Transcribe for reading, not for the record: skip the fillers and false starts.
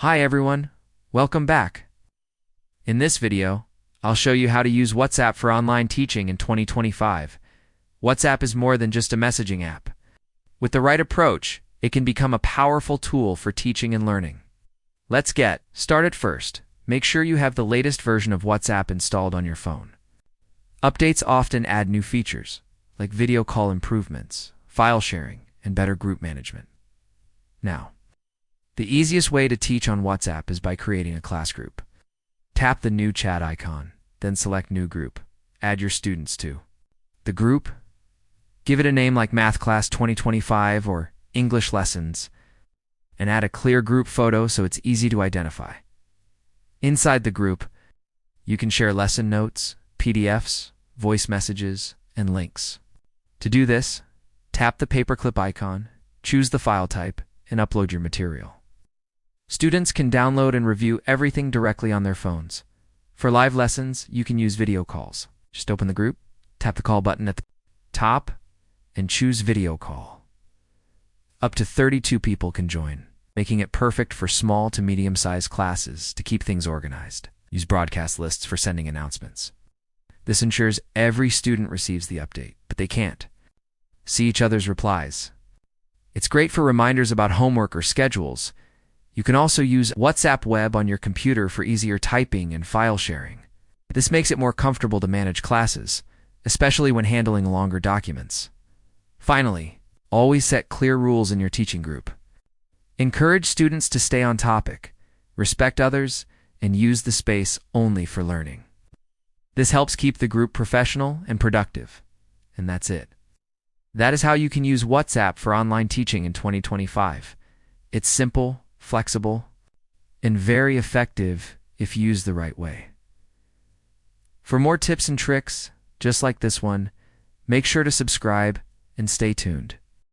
Hi everyone, welcome back. In this video, I'll show you how to use WhatsApp for online teaching in 2025. WhatsApp is more than just a messaging app. With the right approach, it can become a powerful tool for teaching and learning. Let's get started first. Make sure you have the latest version of WhatsApp installed on your phone. Updates often add new features, like video call improvements, file sharing, and better group management. Now, the easiest way to teach on WhatsApp is by creating a class group. Tap the new chat icon, then select New Group. Add your students to the group. Give it a name like Math Class 2025 or English Lessons, and add a clear group photo so it's easy to identify. Inside the group, you can share lesson notes, PDFs, voice messages, and links. To do this, tap the paperclip icon, choose the file type, and upload your material. Students can download and review everything directly on their phones. For live lessons, you can use video calls. Just open the group, tap the call button at the top, and choose video call. Up to 32 people can join, making it perfect for small to medium-sized classes to keep things organized. Use broadcast lists for sending announcements. This ensures every student receives the update, but they can't see each other's replies. It's great for reminders about homework or schedules. You can also use WhatsApp Web on your computer for easier typing and file sharing. This makes it more comfortable to manage classes, especially when handling longer documents. Finally, always set clear rules in your teaching group. Encourage students to stay on topic, respect others, and use the space only for learning. This helps keep the group professional and productive. And that's it. That is how you can use WhatsApp for online teaching in 2025. It's simple, flexible, and very effective if used the right way. For more tips and tricks, just like this one, make sure to subscribe and stay tuned.